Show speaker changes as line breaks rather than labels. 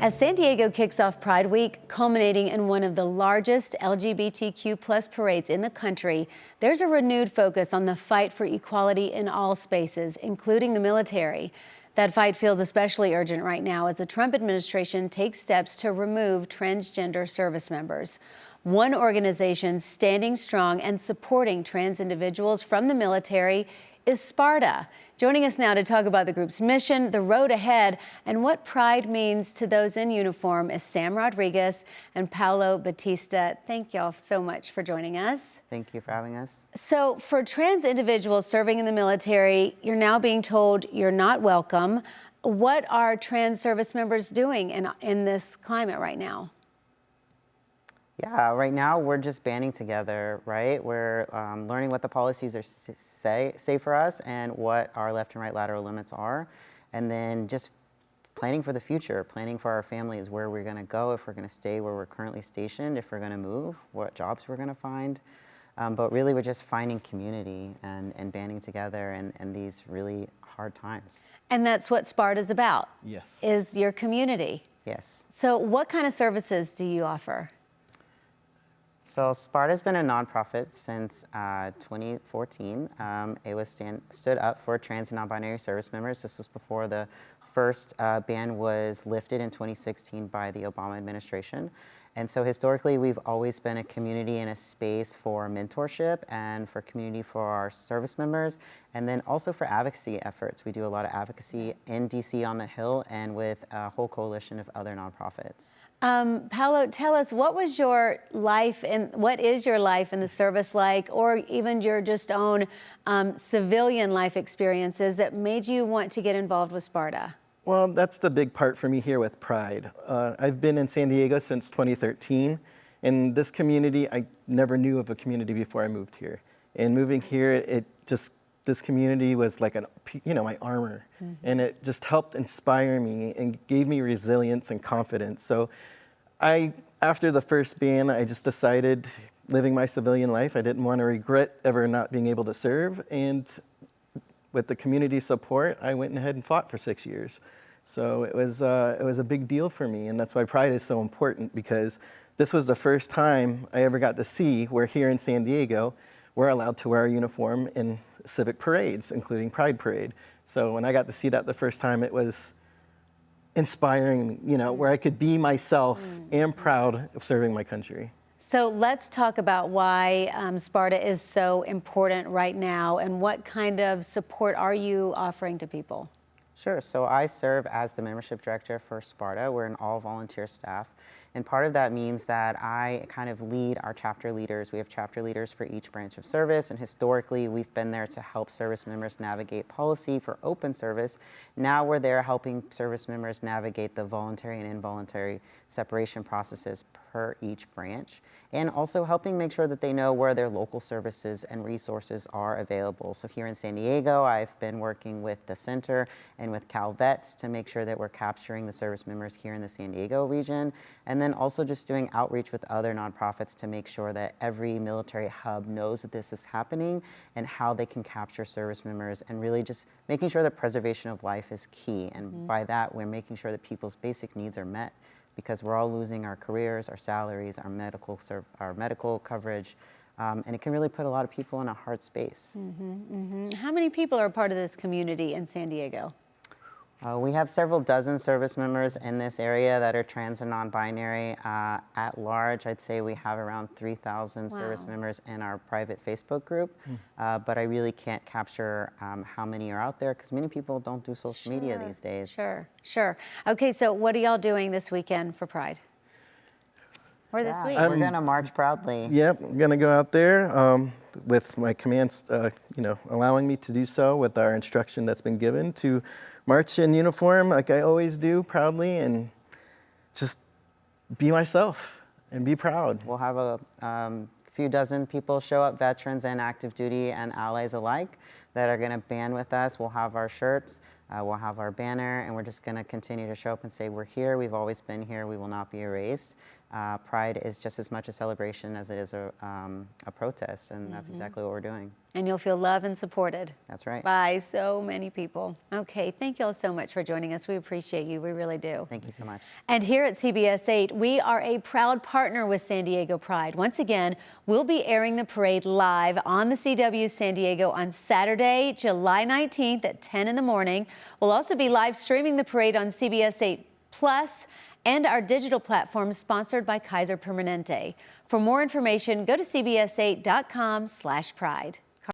As San Diego kicks off Pride Week, culminating in one of the largest LGBTQ+ parades in the country, there's a renewed focus on the fight for equality in all spaces, including the military. That fight feels especially urgent right now as the Trump administration takes steps to remove transgender service members. One organization standing strong and supporting trans individuals from the military is SPARTA. Joining us now to talk about the group's mission, the road ahead, and what Pride means to those in uniform is Sam Rodriguez and Paulo Batista. Thank y'all so much for joining us.
Thank you for having us.
So for trans individuals serving in the military, you're now being told you're not welcome. What are trans service members doing in this climate right now?
Yeah, right now we're just banding together, right? We're learning what the policies are say for us and what our left and right lateral limits are, and then just planning for the future, planning for our families, where we're gonna go, if we're gonna stay where we're currently stationed, if we're gonna move, what jobs we're gonna find. But really we're just finding community and banding together in these really hard times.
And that's what SPARTA's about.
Yes.
Is your community.
Yes.
So what kind of services do you offer?
So SPARTA's been a nonprofit since 2014. It was stood up for trans and non-binary service members. This was before the first ban was lifted in 2016 by the Obama administration. And so historically, we've always been a community and a space for mentorship and for community for our service members, and then also for advocacy efforts. We do a lot of advocacy in DC on the Hill and with a whole coalition of other nonprofits.
Paulo, tell us, what is your life in the service like, or even your just own civilian life experiences that made you want to get involved with SPARTA?
Well, that's the big part for me here with Pride. I've been in San Diego since 2013. In this community, I never knew of a community before I moved here. And moving here, this community was like my armor. Mm-hmm. And it just helped inspire me and gave me resilience and confidence. So after the first ban, I just decided, living my civilian life, I didn't want to regret ever not being able to serve. And with the community support, I went ahead and fought for 6 years. So it was a big deal for me, and that's why Pride is so important, because this was the first time I ever got to see where here in San Diego, we're allowed to wear a uniform in civic parades, including Pride Parade. So when I got to see that the first time, it was inspiring, where I could be myself and proud of serving my country.
So let's talk about why SPARTA is so important right now, and what kind of support are you offering to people?
Sure, so I serve as the membership director for SPARTA. We're an all-volunteer staff. And part of that means that I kind of lead our chapter leaders. We have chapter leaders for each branch of service, and historically we've been there to help service members navigate policy for open service. Now we're there helping service members navigate the voluntary and involuntary separation processes per each branch, and also helping make sure that they know where their local services and resources are available. So here in San Diego, I've been working with the center and with Cal Vets to make sure that we're capturing the service members here in the San Diego region, and then also just doing outreach with other nonprofits to make sure that every military hub knows that this is happening and how they can capture service members, and really just making sure that preservation of life is key. And by that, we're making sure that people's basic needs are met, because we're all losing our careers, our salaries, our medical coverage, and it can really put a lot of people in a hard space.
How many people are part of this community in San Diego?
We have several dozen service members in this area that are trans or non-binary. At large, I'd say we have around 3,000 service members in our private Facebook group, but I really can't capture how many are out there, because many people don't do social media these days.
Sure. Okay, so what are y'all doing this weekend for Pride? Or this week?
We're gonna march proudly.
Yep, I'm gonna go out there with my commands, allowing me to do so, with our instruction that's been given, to march in uniform like I always do, proudly, and just be myself and be proud.
We'll have a few dozen people show up, veterans and active duty and allies alike, that are gonna band with us. We'll have our shirts, we'll have our banner, and we're just gonna continue to show up and say, we're here, we've always been here, we will not be erased. Pride is just as much a celebration as it is a protest, and that's exactly what we're doing.
And you'll feel loved and supported.
That's right.
By so many people. Okay, thank you all so much for joining us. We appreciate you, we really do.
Thank you so much.
And here at CBS 8, we are a proud partner with San Diego Pride. Once again, we'll be airing the parade live on the CW San Diego on Saturday, July 19th at 10 in the morning. We'll also be live streaming the parade on CBS 8 Plus and our digital platform sponsored by Kaiser Permanente. For more information, go to cbs8.com/pride.